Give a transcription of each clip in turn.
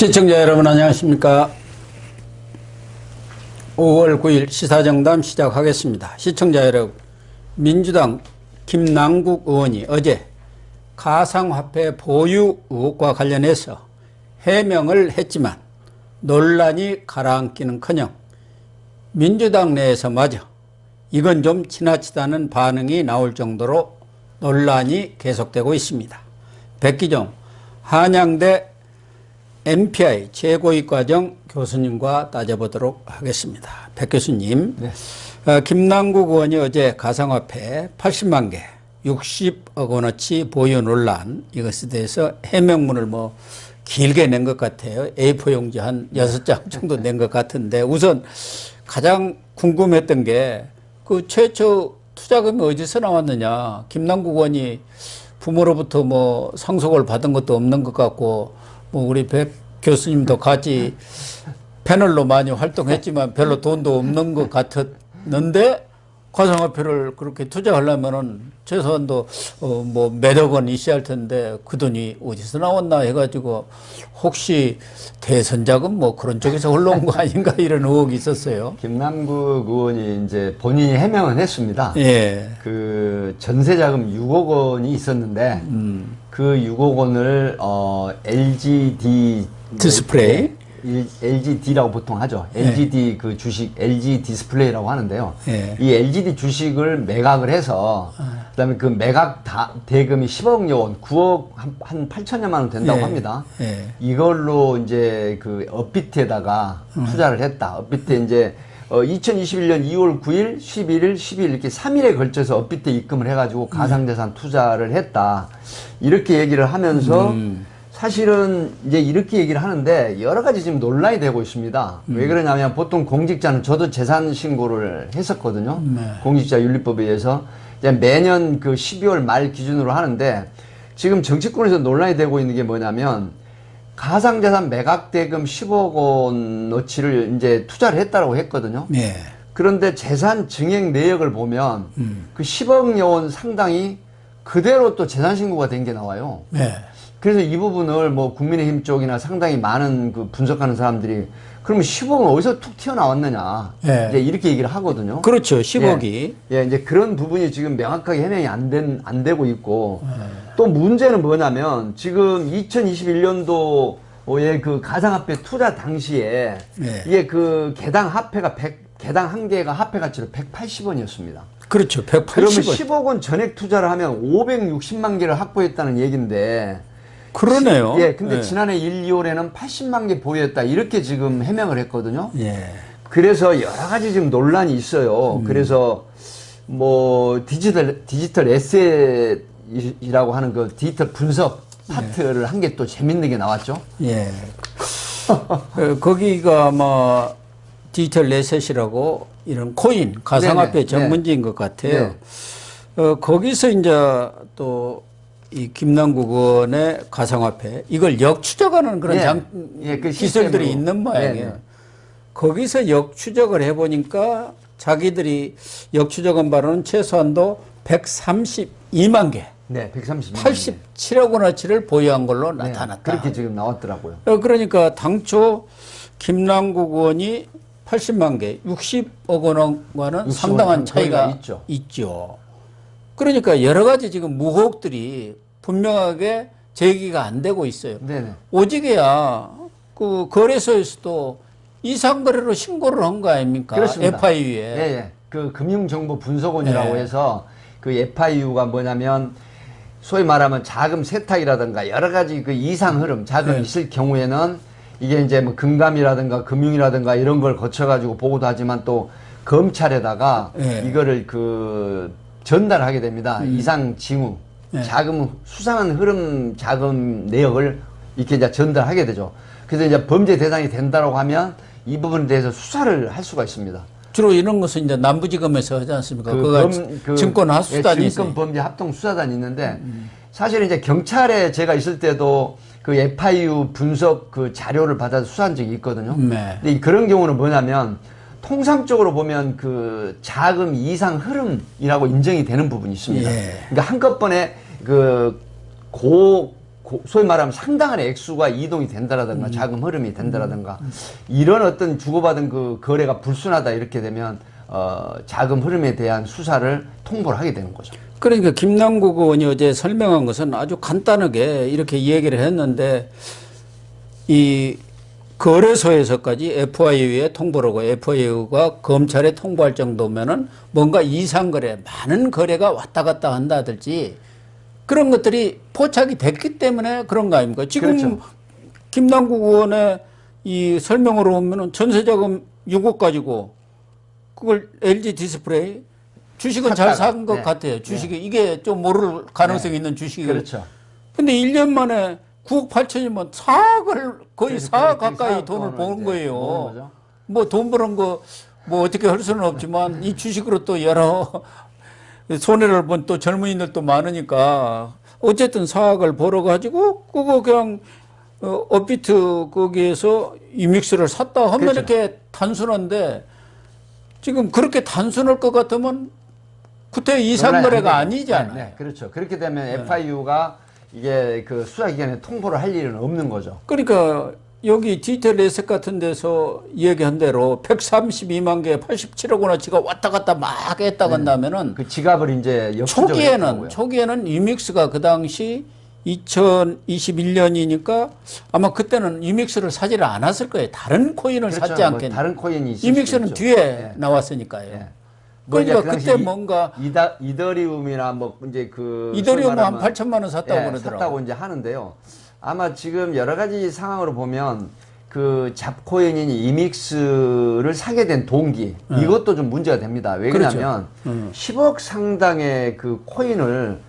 시청자 여러분 안녕하십니까. 5월 9일 시사정담 시작하겠습니다. 시청자 여러분, 민주당 김남국 의원이 어제 가상화폐 보유 의혹과 관련해서 해명을 했지만 논란이 가라앉기는커녕 민주당 내에서마저 이건 좀 지나치다는 반응이 나올 정도로 논란이 계속되고 있습니다. 백기종 한양대 MPI 최고위과정 교수님과 따져보도록 하겠습니다. 백 교수님, 네. 김남국 의원이 어제 가상화폐 80만 개, 60억 원어치 보유 논란, 이것에 대해서 해명문을 길게 낸 것 같아요. A4 용지 한 6장 정도 낸 것 같은데, 우선 가장 궁금했던 게 그 최초 투자금이 어디서 나왔느냐. 김남국 의원이 부모로부터 상속을 받은 것도 없는 것 같고, 우리 백 교수님도 같이 패널로 많이 활동했지만 별로 돈도 없는 것 같았는데, 가상화폐를 그렇게 투자하려면은 최소한도 몇억 원 있어야 할 텐데 그 돈이 어디서 나왔나 해가지고 혹시 대선자금 그런 쪽에서 흘러온 거 아닌가 이런 의혹이 있었어요. 김남국 의원이 이제 본인이 해명은 했습니다. 예. 그 전세자금 6억 원이 있었는데 그 6억 원을 LGD 디스플레이, LGD라고 보통 하죠. LGD 그 주식 LG 디스플레이라고 하는데요. 예. 이 LGD 주식을 매각을 해서 그다음에 그 매각 대금이 10억여 원, 9억 한 8천여만 원 된다고 합니다. 예. 이걸로 이제 그 업비트에다가 투자를 했다. 업비트에 이제 2021년 2월 9일, 11일, 12일 이렇게 3일에 걸쳐서 업비트에 입금을 해가지고 가상자산 투자를 했다. 이렇게 얘기를 하면서 사실은 이제 이렇게 얘기를 하는데 여러 가지 지금 논란이 되고 있습니다. 왜 그러냐면 보통 공직자는 저도 재산 신고를 했었거든요. 네. 공직자 윤리법에 의해서 이제 매년 그 12월 말 기준으로 하는데 지금 정치권에서 논란이 되고 있는 게 뭐냐면 가상자산 매각 대금 10억 원어치를 이제 투자를 했다고 했거든요. 네. 그런데 재산 증액 내역을 보면 그 10억여 원 상당이 그대로 또 재산 신고가 된 게 나와요. 네. 그래서 이 부분을 국민의힘 쪽이나 상당히 많은 그 분석하는 사람들이 그러면 10억은 어디서 툭 튀어나왔느냐. 예. 이제 이렇게 얘기를 하거든요. 그렇죠. 10억이. 예, 이제 그런 부분이 지금 명확하게 해명이 안 되고 있고 또 문제는 뭐냐면 지금 2021년도에 그 가상화폐 투자 당시에 이게 그 개당 화폐가 개당 한 개가 화폐 가치로 180원이었습니다. 그렇죠. 180원. 그러면 10억 원 전액 투자를 하면 560만 개를 확보했다는 얘기인데 그러네요. 예, 근데 예. 지난해 1, 2월에는 80만 개 보유했다. 이렇게 지금 해명을 했거든요. 예. 그래서 여러 가지 지금 논란이 있어요. 그래서 디지털 에셋이라고 하는 그 디지털 분석 파트를 한 게 또 재밌는 게 나왔죠. 예. 거기가 아마 디지털 에셋이라고 이런 코인, 가상화폐 네네. 전문지인 것 같아요. 거기서 이제 또 이 김남국 의원의 가상화폐, 이걸 역추적하는 그런 그 기술들이 시스템으로. 있는 모양이에요. 네네. 거기서 역추적을 해보니까 자기들이 역추적한 바로는 최소한도 132만 개. 네, 130만 87억 원어치를 보유한 걸로 나타났다. 그렇게 지금 나왔더라고요. 그러니까 당초 김남국 의원이 80만 개, 60억 원과는 상당한 차이가 있죠. 그러니까 여러 가지 지금 무혹들이 분명하게 제기가 안 되고 있어요. 네네. 오직에야 그 거래소에서도 이상거래로 신고를 한 거 아닙니까? 그렇습니다. FIU에. 예. 그 금융정보분석원이라고 네. 해서 그 FIU가 뭐냐면 소위 말하면 자금 세탁이라든가 여러 가지 그 이상 흐름, 자금이 있을 경우에는 이게 이제 금감이라든가 금융이라든가 이런 걸 거쳐가지고 보고도 하지만 또 검찰에다가 이거를 그 전달하게 됩니다. 이상 징후, 자금, 수상한 흐름 자금 내역을 이렇게 이제 전달하게 되죠. 그래서 이제 범죄 대상이 된다고 하면 이 부분에 대해서 수사를 할 수가 있습니다. 주로 이런 것은 이제 남부지검에서 하지 않습니까? 증권 하수단이 있어요. 증권범죄 합동수사단이 있는데 사실 이제 경찰에 제가 있을 때도 그 FIU 분석 그 자료를 받아서 수사한 적이 있거든요. 근데 그런 경우는 뭐냐면 통상적으로 보면 그 자금 이상 흐름이라고 인정이 되는 부분이 있습니다. 그러니까 한꺼번에 그 소위 말하면 상당한 액수가 이동이 된다라든가 자금 흐름이 된다라든가 이런 어떤 주고받은 그 거래가 불순하다 이렇게 되면 자금 흐름에 대한 수사를 통보를 하게 되는 거죠. 그러니까 김남국 의원이 어제 설명한 것은 아주 간단하게 이렇게 얘기를 했는데 이 거래소에서까지 FIU에 통보를 하고 FIU가 검찰에 통보할 정도면은 뭔가 이상거래, 많은 거래가 왔다 갔다 한다든지 그런 것들이 포착이 됐기 때문에 그런 거 아닙니까? 지금 그렇죠. 김남국 의원의 이 설명으로 보면은 전세자금 6억 가지고 그걸 LG 디스플레이 주식은 잘 산 것 네. 같아요. 주식이 이게 좀 모를 가능성이 있는 주식이. 그렇죠. 근데 1년 만에 9억 8천이면 4억을 거의 4억 가까이 돈을 버는 거예요. 뭐 돈 버는 거 뭐 어떻게 할 수는 없지만 이 주식으로 또 여러 손해를 본 또 젊은이들도 많으니까 어쨌든 4억을 벌어가지고 그거 그냥 업비트 거기에서 이믹스를 샀다 하면 그렇죠. 이렇게 단순한데 지금 그렇게 단순할 것 같으면 구태 이상 거래가 아니잖아요. 네, 그렇죠. 그렇게 되면 FIU가 이게 그 수사기관에 통보를 할 일은 없는 거죠. 그러니까 여기 디지털 레셋 같은 데서 얘기한 대로 132만 개 87억 원어치가 왔다 갔다 막 했다고 한다면은 그 지갑을 이제 초기에는 유믹스가 그 당시 2021년이니까 아마 그때는 유믹스를 사지를 않았을 거예요. 다른 코인을 그렇죠. 샀지 않겠냐. 다른 코인이 있을 유믹스는 수도 뒤에 있죠. 나왔으니까요. 네. 그러니까 그때 뭔가 이더리움이나 뭐 이제 그 이더리움 한 8천만 원 샀다고 그러더라고요. 샀다고 이제 하는데요. 아마 지금 여러 가지 상황으로 보면 그 잡코인인 이믹스를 사게 된 동기 이것도 좀 문제가 됩니다. 왜 그러냐면 10억 상당의 그 코인을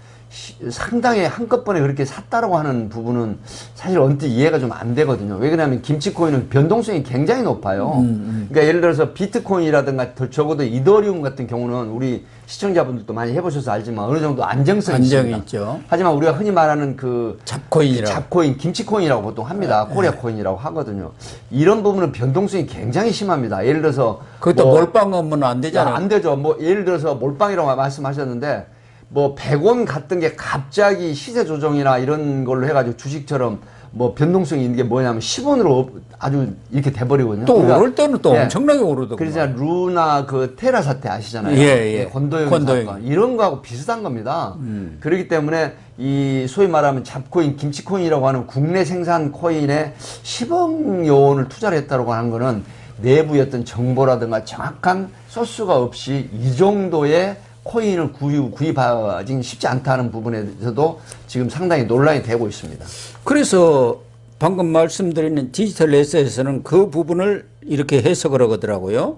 상당히 한꺼번에 그렇게 샀다라고 하는 부분은 사실 언뜻 이해가 좀 안 되거든요. 왜 그러냐면 김치코인은 변동성이 굉장히 높아요. 그러니까 예를 들어서 비트코인이라든가 적어도 이더리움 같은 경우는 우리 시청자분들도 많이 해보셔서 알지만 어느 정도 안정성이 있죠. 하지만 우리가 흔히 말하는 그 잡코인이라고. 잡코인, 김치코인이라고 보통 합니다. 코리아 코인이라고 하거든요. 이런 부분은 변동성이 굉장히 심합니다. 예를 들어서 그것도 몰빵 하면 안 되잖아요. 안 되죠. 뭐 예를 들어서 몰빵이라고 말씀하셨는데 뭐 100원 갔던 게 갑자기 시세 조정이나 이런 걸로 해가지고 주식처럼 뭐 변동성이 있는 게 뭐냐면 10원으로 아주 이렇게 돼버리거든요. 또 오를 때는 또 엄청나게 오르더군요. 그래서 루나 그 테라 사태 아시잖아요. 예. 권도영 사건 이런 거하고 비슷한 겁니다. 그렇기 때문에 이 소위 말하면 잡코인, 김치코인이라고 하는 국내 생산 코인에 10억 원을 투자를 했다고 하는 거는 내부의 어떤 정보라든가 정확한 소스가 없이 이 정도의 코인을 구입하기는 쉽지 않다는 부분에서도 지금 상당히 논란이 되고 있습니다. 그래서 방금 말씀드리는 디지털 에셋에서는 그 부분을 이렇게 해석을 하더라고요.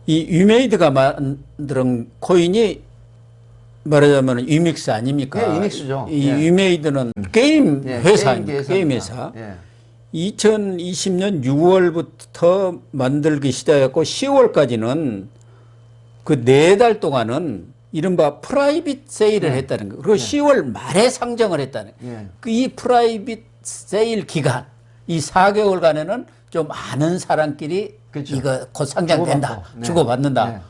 이 유메이드가 만든 코인이 말하자면 유믹스 아닙니까? 네, 유믹스죠. 이 유메이드는 게임 회사입니다. 게임 회사. 2020년 6월부터 만들기 시작했고 10월까지는 그 4달 동안은 이른바 프라이빗 세일을 했다는 거. 그리고 10월 말에 상정을 했다는 거. 이 프라이빗 세일 기간, 이 4개월간에는 좀 아는 사람끼리 그렇죠. 이거 곧 상장된다. 주고받는다.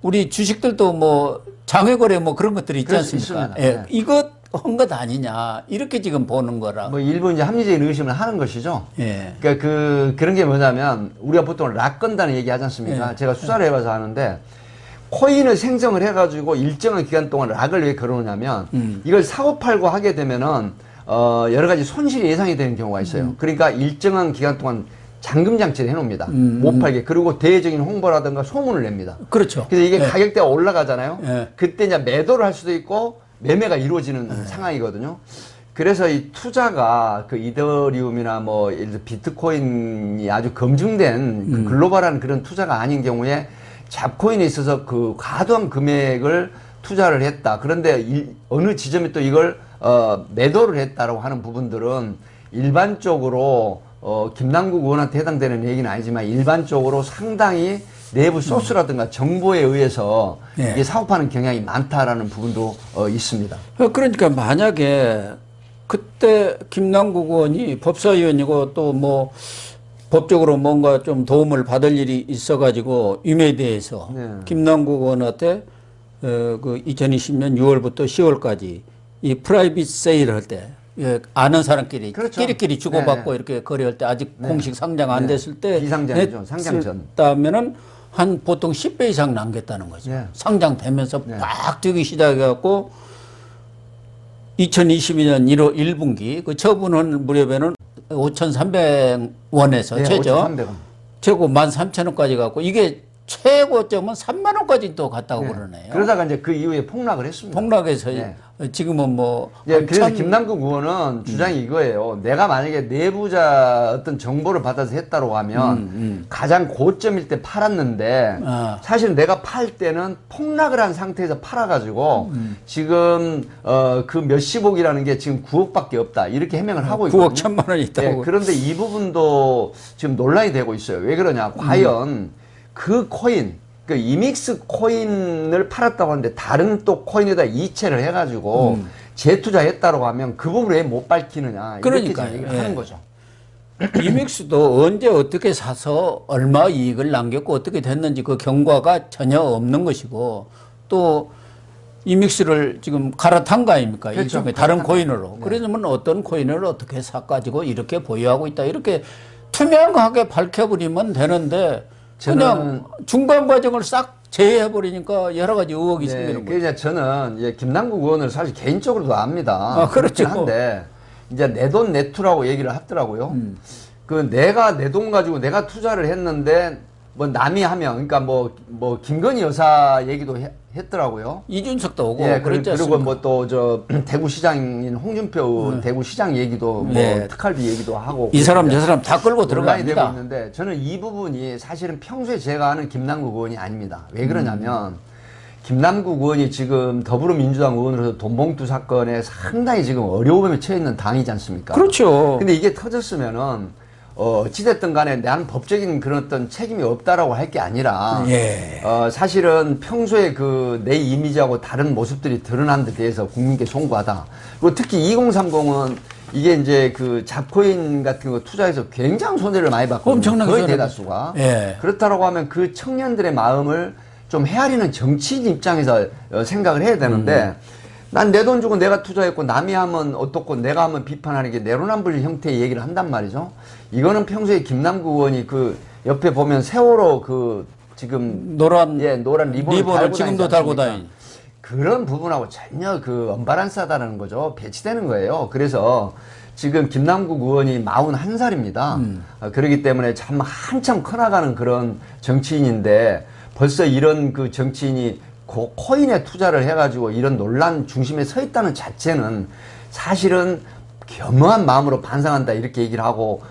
우리 주식들도 뭐 장외거래 뭐 그런 것들이 있지 않습니까? 예. 이거 한 것 아니냐. 이렇게 지금 보는 거라. 뭐 일부 이제 합리적인 의심을 하는 것이죠. 예. 그러니까 그런 게 뭐냐면 우리가 보통 락 건다는 얘기 하지 않습니까? 제가 수사를 해봐서 아는데 코인을 생성을 해가지고 일정한 기간 동안 락을 왜 걸어놓냐면 이걸 사고 팔고 하게 되면은 여러 가지 손실이 예상이 되는 경우가 있어요. 그러니까 일정한 기간 동안 잠금 장치를 해놓습니다. 못 팔게. 그리고 대외적인 홍보라든가 소문을 냅니다. 그렇죠. 그래서 이게 가격대가 올라가잖아요. 그때 이제 매도를 할 수도 있고 매매가 이루어지는 상황이거든요. 그래서 이 투자가 그 이더리움이나 뭐 예를 들어 비트코인이 아주 검증된 그 글로벌한 그런 투자가 아닌 경우에 잡코인에 있어서 그 과도한 금액을 투자를 했다. 그런데 어느 지점에 또 이걸 매도를 했다라고 하는 부분들은 일반적으로 김남국 의원한테 해당되는 얘기는 아니지만 일반적으로 상당히 내부 소스라든가 정보에 의해서 이게 사업하는 경향이 많다라는 부분도 있습니다. 그러니까 만약에 그때 김남국 의원이 법사위원이고 또 뭐 법적으로 뭔가 좀 도움을 받을 일이 있어가지고 유메이드에서 김남국 의원한테 그 2020년 6월부터 10월까지 이 프라이빗 세일을 할 때 예, 아는 사람끼리 그렇죠. 끼리끼리 주고받고 네. 이렇게 거래할 때 아직 네. 공식 상장 안 네. 됐을 때 비상장이죠. 상장 전. 했다면은 한 보통 10배 이상 남겼다는 거죠. 네. 상장되면서 네. 막 뛰기 시작해갖고 2022년 1월 1분기 그 처분한 무렵에는 5,300원에서 네, 최저 5,300원. 최고 13,000원까지 갔고 이게 최고점은 3만 원까지 또 갔다고 네. 그러네요. 그러다가 이제 그 이후에 폭락을 했습니다. 폭락해서 네. 지금은 뭐 예, 그래서 3,000 김남국 의원은 주장이 이거예요. 내가 만약에 내부자 어떤 정보를 받아서 했다고 하면 가장 고점일 때 팔았는데 아. 사실 내가 팔 때는 폭락을 한 상태에서 팔아가지고 지금 그 몇십억이라는 게 지금 9억밖에 없다 이렇게 해명을 하고 있거든요. 9억 1천만 원이 있다고. 예, 그런데 이 부분도 지금 논란이 되고 있어요. 왜 그러냐? 과연 그 코인, 그 이믹스 코인을 팔았다고 하는데 다른 또 코인에다 이체를 해가지고 재투자했다고 하면 그 부분을 왜 못 밝히느냐 이렇게 그러니까요. 지금 얘기를 예. 하는 거죠. 이믹스도 언제 어떻게 사서 얼마 이익을 남겼고 어떻게 됐는지 그 경과가 전혀 없는 것이고 또 이믹스를 지금 갈아탄 거 아닙니까? 그렇죠. 일종의 다른 갈아탄 코인으로. 네. 그러면 어떤 코인을 어떻게 사가지고 이렇게 보유하고 있다. 이렇게 투명하게 밝혀버리면 되는데 그냥 중간 과정을 싹 제외해버리니까 여러 가지 의혹이 생기는 거죠. 그래서 저는 이제 김남국 의원을 사실 개인적으로도 압니다. 아, 그렇죠. 그렇긴 한데 이제 내 돈 내투라고 얘기를 하더라고요. 그 내가 내 돈 가지고 내가 투자를 했는데 뭐 남이 하면 그러니까 뭐 김건희 여사 얘기도 했더라고요. 이준석도 오고 예, 그랬지 그리고 않습니까? 뭐 또 저 대구시장인 홍준표 대구시장 얘기도 뭐 네. 특활비 얘기도 하고 이 사람 저 사람 다 끌고 논란이 되고 들어갑니다. 있는데 저는 이 부분이 사실은 평소에 제가 아는 김남국 의원이 아닙니다. 왜 그러냐면 김남국 의원이 지금 더불어민주당 의원으로서 돈봉투 사건에 상당히 지금 어려움에 처해 있는 당이지 않습니까? 그렇죠. 근데 이게 터졌으면은 어찌됐든 간에 나는 법적인 그런 어떤 책임이 없다라고 할 게 아니라 예. 사실은 평소에 그 내 이미지하고 다른 모습들이 드러난 데 대해서 국민께 송구하다. 그리고 특히 2030은 이게 이제 그 잡코인 같은 거 투자해서 굉장히 손해를 많이 받거든요. 엄청나게 거의 손해를 대다수가. 예. 그렇다고 하면 그 청년들의 마음을 좀 헤아리는 정치인 입장에서 생각을 해야 되는데 난 내 돈 주고 내가 투자했고 남이 하면 어떻고 내가 하면 비판하는 게 내로남불 형태의 얘기를 한단 말이죠. 이거는 평소에 김남국 의원이 그 옆에 보면 세월호 그 지금 노란 노란 리본을 달고 지금도 다니지 달고 않습니까? 다니. 그런 부분하고 전혀 그 언밸런스하다는 거죠. 배치되는 거예요. 그래서 지금 김남국 의원이 41살입니다. 그렇기 때문에 참 한참 커나가는 그런 정치인인데 벌써 이런 그 정치인이 코인에 투자를 해가지고 이런 논란 중심에 서 있다는 자체는 사실은 겸허한 마음으로 반성한다 이렇게 얘기를 하고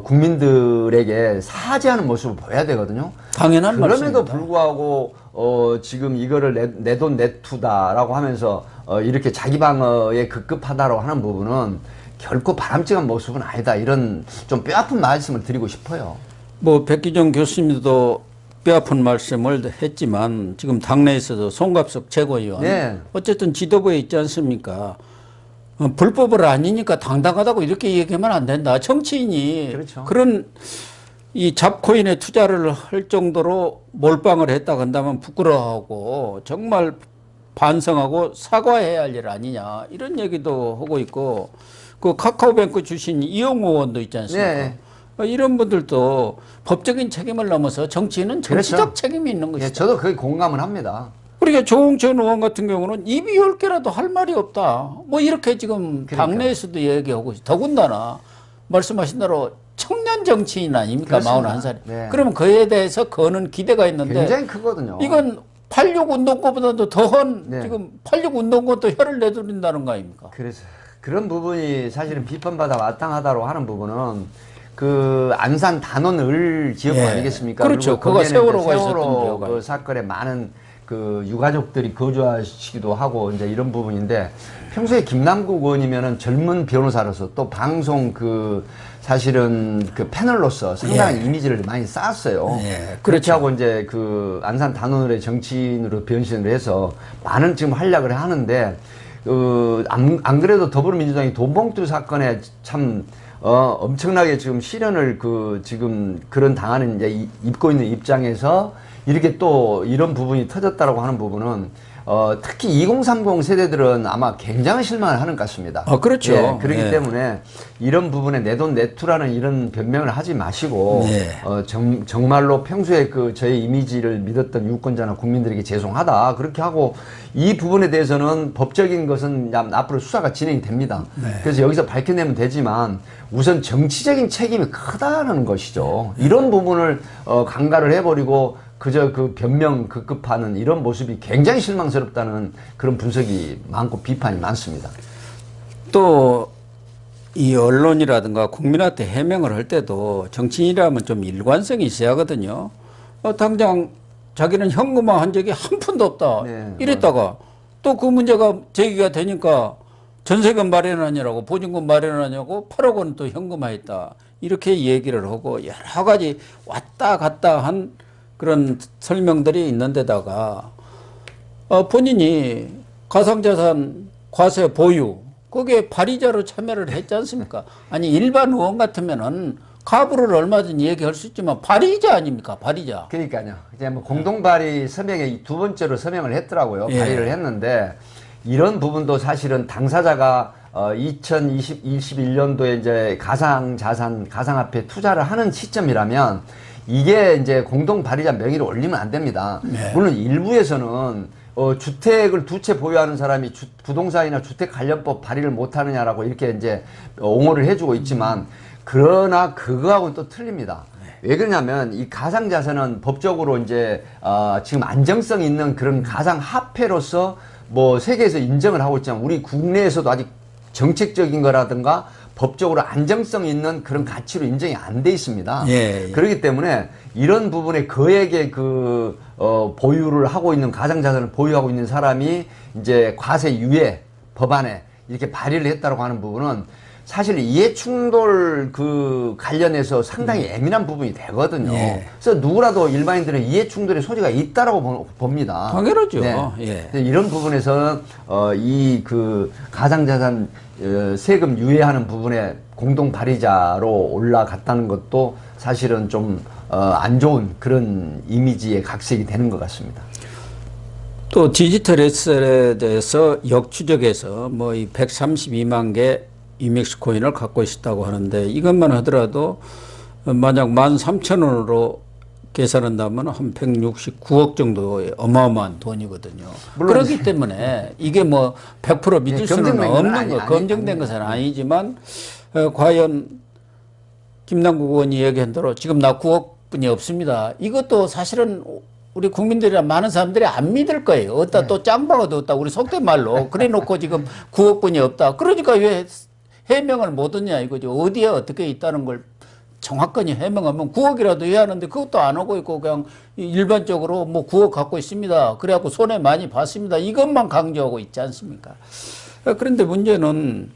국민들에게 사죄하는 모습을 보여야 되거든요. 당연한 그럼에도 말씀입니다. 불구하고 지금 이거를 내 돈 내투다라고 하면서 이렇게 자기 방어에 급급하다라고 하는 부분은 결코 바람직한 모습은 아니다. 이런 좀 뼈아픈 말씀을 드리고 싶어요. 뭐 백기정 교수님도 뼈아픈 말씀을 했지만 지금 당내에서도 송갑석 최고위원 네. 어쨌든 지도부에 있지 않습니까? 불법을 아니니까 당당하다고 이렇게 얘기하면 안 된다. 정치인이 그렇죠. 그런 이 잡코인에 투자를 할 정도로 몰빵을 했다 한다면 부끄러워하고 정말 반성하고 사과해야 할 일 아니냐 이런 얘기도 하고 있고 그 카카오뱅크 출신 이용호 의원도 있지 않습니까? 네. 이런 분들도 법적인 책임을 넘어서 정치인은 정치적 그렇죠. 책임이 있는 것이다. 예, 저도 거의 공감을 합니다. 그러니까 조홍천 의원 같은 경우는 입이 10개라도 할 말이 없다. 뭐 이렇게 지금 그러니까요. 당내에서도 얘기하고 있어요. 더군다나 말씀하신 대로 청년 정치인 아닙니까? 그렇습니다. 41살. 네. 그러면 그에 대해서 거는 기대가 있는데 굉장히 크거든요. 이건 86 운동권보다도 더한 네. 지금 86 운동권도 혀를 내두른다는 거 아닙니까? 그래서 그런 부분이 사실은 비판받아 마땅하다고 하는 부분은 그 안산 단원을 지역 예. 아니겠습니까? 그렇죠. 그리고 그거 거기에는 이제 세월호가 있었던 세월호 지역이. 그 사건에 많은 그 유가족들이 거주하시기도 하고 이제 이런 부분인데 평소에 김남국 의원이면은 젊은 변호사로서 또 방송 그 사실은 그 패널로서 상당한 이미지를 많이 쌓았어요. 예. 그렇게 그렇죠. 하고 이제 그 안산 단원의 정치인으로 변신을 해서 많은 지금 활약을 하는데 안 그래도 더불어민주당이 돈봉투 사건에 참 엄청나게 지금 시련을 지금 그런 당하는 이제 입고 있는 입장에서 이렇게 또 이런 부분이 터졌다라고 하는 부분은 특히 2030 세대들은 아마 굉장히 실망을 하는 것 같습니다. 아, 그렇죠. 예, 그렇기 예. 때문에 이런 부분에 내 돈 내투라는 이런 변명을 하지 마시고 예. 정말로 평소에 그 저의 이미지를 믿었던 유권자나 국민들에게 죄송하다 그렇게 하고 이 부분에 대해서는 법적인 것은 앞으로 수사가 진행이 됩니다. 네. 그래서 여기서 밝혀내면 되지만 우선 정치적인 책임이 크다는 것이죠. 이런 부분을 강가를 해버리고 그저 그 변명 급급하는 이런 모습이 굉장히 실망스럽다는 그런 분석이 많고 비판이 많습니다. 또 이 언론이라든가 국민한테 해명을 할 때도 정치인이라면 좀 일관성이 있어야 하거든요. 당장 자기는 현금화 한 적이 한 푼도 없다. 네, 이랬다가 또 그 문제가 제기가 되니까 전세금 마련하냐고 보증금 마련하냐고 8억 원 또 현금화했다. 이렇게 얘기를 하고 여러 가지 왔다 갔다 한 그런 설명들이 있는데다가 본인이 가상자산 과세 보유 거기에 발의자로 참여를 했지 않습니까? 아니 일반 의원 같으면은 가부를 얼마든지 얘기할 수 있지만 발의자 아닙니까? 발의자. 그러니까요. 이제 뭐 공동 발의 서명에 두 번째로 서명을 했더라고요. 예. 발의를 했는데 이런 부분도 사실은 당사자가 2021년도에 이제 가상자산, 가상화폐 투자를 하는 시점이라면 이게 이제 공동 발의자 명의를 올리면 안 됩니다. 네. 물론 일부에서는 주택을 두 채 보유하는 사람이 부동산이나 주택 관련법 발의를 못 하느냐라고 이렇게 이제 옹호를 해주고 있지만 그러나 그거하고는 또 틀립니다. 왜 그러냐면 이 가상자산은 법적으로 이제 지금 안정성 있는 그런 가상화폐로서 뭐 세계에서 인정을 하고 있지만 우리 국내에서도 아직 정책적인 거라든가 법적으로 안정성 있는 그런 가치로 인정이 안 돼 있습니다. 예, 예. 그렇기 때문에 이런 부분에 그에게 보유를 하고 있는 가상자산을 보유하고 있는 사람이 이제 과세 유예 법안에 이렇게 발의를 했다고 하는 부분은 사실 이해충돌 관련해서 상당히 예민한 부분이 되거든요. 예. 그래서 누구라도 일반인들은 이해충돌의 소지가 있다라고 봅니다. 당연하죠. 네. 예. 이런 부분에서 가상자산 세금 유예하는 부분에 공동 발의자로 올라갔다는 것도 사실은 좀 안 좋은 그런 이미지의 각색이 되는 것 같습니다. 또 디지털 에셋에 대해서 역추적해서 뭐 이 132만 개 이믹스 코인을 갖고 있다고 하는데 이것만 하더라도 만약 13,000원으로 계산한다면 한 169억 정도의 어마어마한 돈이거든요. 그렇기 때문에 이게 뭐 100% 믿을 수는 없는 거, 검증된 것은 아니지만 과연 김남국 의원이 얘기한 대로 지금 나 9억 분이 없습니다. 이것도 사실은 우리 국민들이나 많은 사람들이 안 믿을 거예요. 어디다 또 짱박아도 없다. 우리 속된 말로 그래 놓고 지금 9억 분이 없다. 그러니까 왜 해명을 못 하냐 이거죠. 어디에 어떻게 있다는 걸 정확하게 해명하면 9억이라도 해야 하는데 그것도 안 하고 있고 그냥 일반적으로 뭐 9억 갖고 있습니다. 그래갖고 손해 많이 봤습니다. 이것만 강조하고 있지 않습니까? 그런데 문제는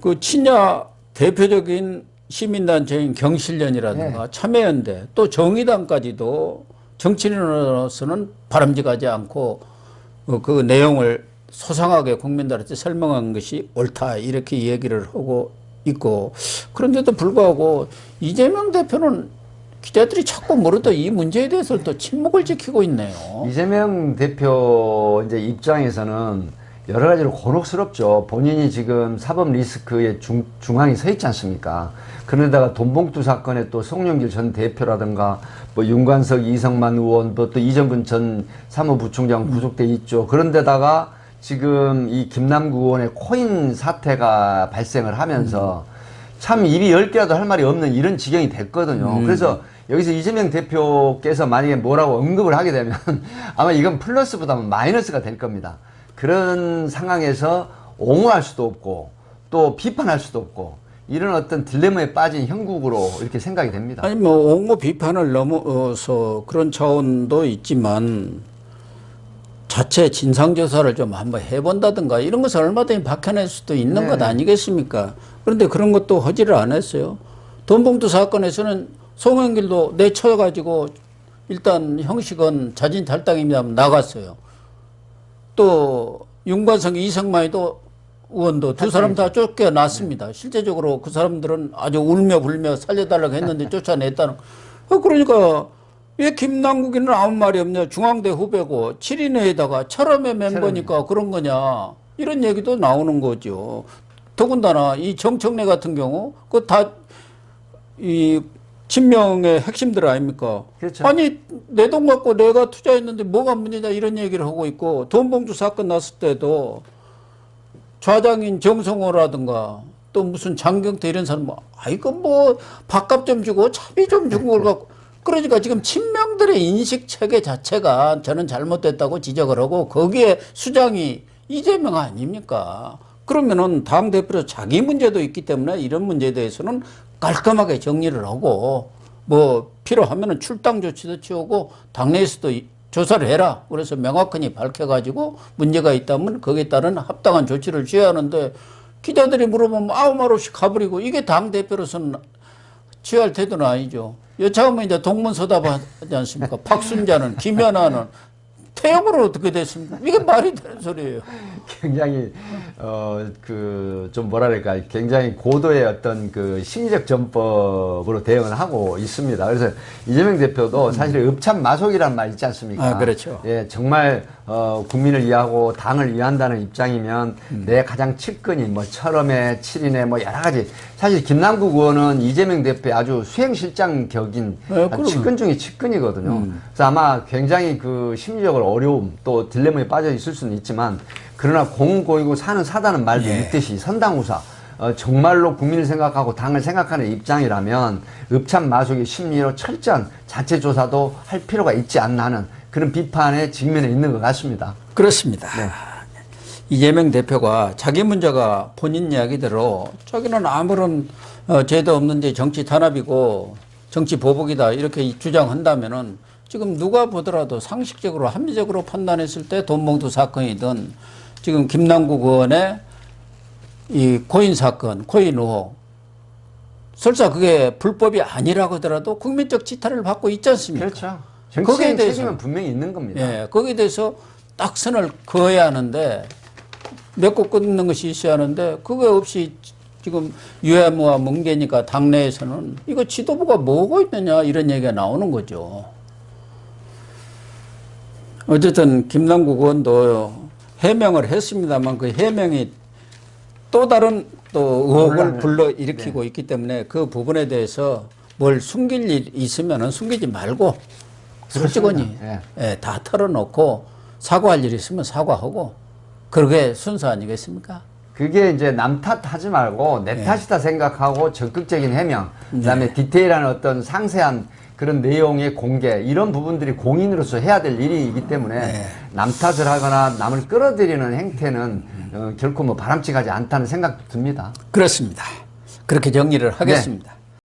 그 친야 대표적인 시민단체인 경실련이라든가 네. 참여연대 또 정의당까지도 정치인으로서는 바람직하지 않고 그 내용을 소상하게 국민들한테 설명한 것이 옳다 이렇게 얘기를 하고 있고 그런데도 불구하고 이재명 대표는 기자들이 자꾸 물어도 이 문제에 대해서 또 침묵을 지키고 있네요. 이재명 대표 이제 입장에서는 여러 가지로 곤혹스럽죠. 본인이 지금 사법 리스크에 중앙에 서 있지 않습니까? 그런데다가 돈봉투 사건에 또 송영길 전 대표라든가 뭐 윤관석, 이성만 의원, 또 이정근 전 사무부총장 구속돼 있죠. 그런데다가 지금 이 김남국 의원의 코인 사태가 발생을 하면서 참 입이 10개라도 할 말이 없는 이런 지경이 됐거든요. 그래서 여기서 이재명 대표께서 만약에 뭐라고 언급을 하게 되면 아마 이건 플러스보다는 마이너스가 될 겁니다. 그런 상황에서 옹호할 수도 없고 또 비판할 수도 없고 이런 어떤 딜레마에 빠진 형국으로 이렇게 생각이 됩니다. 아니 뭐 옹호 비판을 넘어서 그런 차원도 있지만 자체 진상조사를 좀 한번 해본다든가 이런 것을 얼마든지 밝혀낼 수도 있는 네. 것 아니겠습니까? 그런데 그런 것도 허지를 안 했어요. 돈봉투 사건에서는 송영길도 내쳐가지고 일단 형식은 자진 탈당입니다 하면 나갔어요. 또 윤관성, 이성만이도 의원도 두 사람 다 쫓겨났습니다. 실제적으로 그 사람들은 아주 울며 불며 살려달라고 했는데 쫓아냈다는. 그러니까 왜 김남국이는 아무 말이 없냐? 중앙대 후배고 7인회에다가 철험의 멤버니까 그런 거냐? 이런 얘기도 나오는 거죠. 더군다나 이 정청래 같은 경우 그 다 이 친명의 핵심들 아닙니까? 그렇죠. 아니 내 돈 갖고 내가 투자했는데 뭐가 문제냐 이런 얘기를 하고 있고 돈봉투 사건 났을 때도 좌장인 정성호라든가 또 무슨 장경태 이런 사람 이거 뭐 밥값 좀 주고 차비 좀 주고 걸 갖고 그러니까 지금 친명들의 인식 체계 자체가 저는 잘못됐다고 지적을 하고 거기에 수장이 이재명 아닙니까? 그러면은 당대표로 자기 문제도 있기 때문에 이런 문제에 대해서는 깔끔하게 정리를 하고 뭐 필요하면은 출당 조치도 취하고 당내에서도 조사를 해라. 그래서 명확하게 밝혀가지고 문제가 있다면 거기에 따른 합당한 조치를 취해야 하는데 기자들이 물어보면 아무 말 없이 가버리고 이게 당대표로서는 취할 태도는 아니죠. 여차하면 이제 동문서답하지 않습니까? 박순자는, 김연아는 태형으로 어떻게 됐습니까? 이게 말이 되는 소리예요. 굉장히 좀 뭐랄까 굉장히 고도의 어떤 그 심리적 전법으로 대응을 하고 있습니다. 그래서 이재명 대표도 사실 읍참마속이라는 말 있지 않습니까? 아, 그렇죠. 예, 정말 국민을 위하고 당을 위한다는 입장이면 내 가장 측근이 뭐 철험의 7인의 뭐 여러 가지 사실 김남국 의원은 이재명 대표의 아주 수행실장 격인 측근 중에 측근이거든요. 그래서 아마 굉장히 그 심리적으로 어려움 또 딜레마에 빠져 있을 수는 있지만 그러나 공 고이고 사는 사다는 말도 있듯이 선당우사 정말로 국민을 생각하고 당을 생각하는 입장이라면 읍참마속의 심리로 철저한 자체 조사도 할 필요가 있지 않나 하는 그런 비판에 직면해 있는 것 같습니다. 그렇습니다. 네. 이재명 대표가 자기 문제가 본인 이야기대로 자기는 아무런 죄도 없는데 정치 탄압이고 정치 보복이다 이렇게 주장한다면은 지금 누가 보더라도 상식적으로 합리적으로 판단했을 때 돈봉투 사건이든 지금 김남국 의원의 이 코인 사건, 코인 의혹 설사 그게 불법이 아니라고 하더라도 국민적 지탄을 받고 있지 않습니까? 그렇죠. 거기에 정치적 대해서 책임은 분명히 있는 겁니다. 예, 거기에 대해서 딱 선을 그어야 하는데 맺고 끊는 것이 있어야 하는데 그거 없이 지금 유야무와 뭉개니까 당내에서는 이거 지도부가 뭐고 있느냐 이런 얘기가 나오는 거죠. 어쨌든 김남국 의원도 해명을 했습니다만 그 해명이 또 다른 또 의혹을 불러일으키고 있기 때문에 그 부분에 대해서 뭘 숨길 일 있으면은 숨기지 말고 솔직하니 다 털어놓고 사과할 일 있으면 사과하고 그러게 순서 아니겠습니까? 그게 이제 남 탓하지 말고 내 탓이다 생각하고 적극적인 해명, 그다음에 디테일한 어떤 상세한 그런 내용의 공개 이런 부분들이 공인으로서 해야 될 일이기 때문에 남 탓을 하거나 남을 끌어들이는 행태는 결코 뭐 바람직하지 않다는 생각도 듭니다. 그렇습니다. 그렇게 정리를 하겠습니다.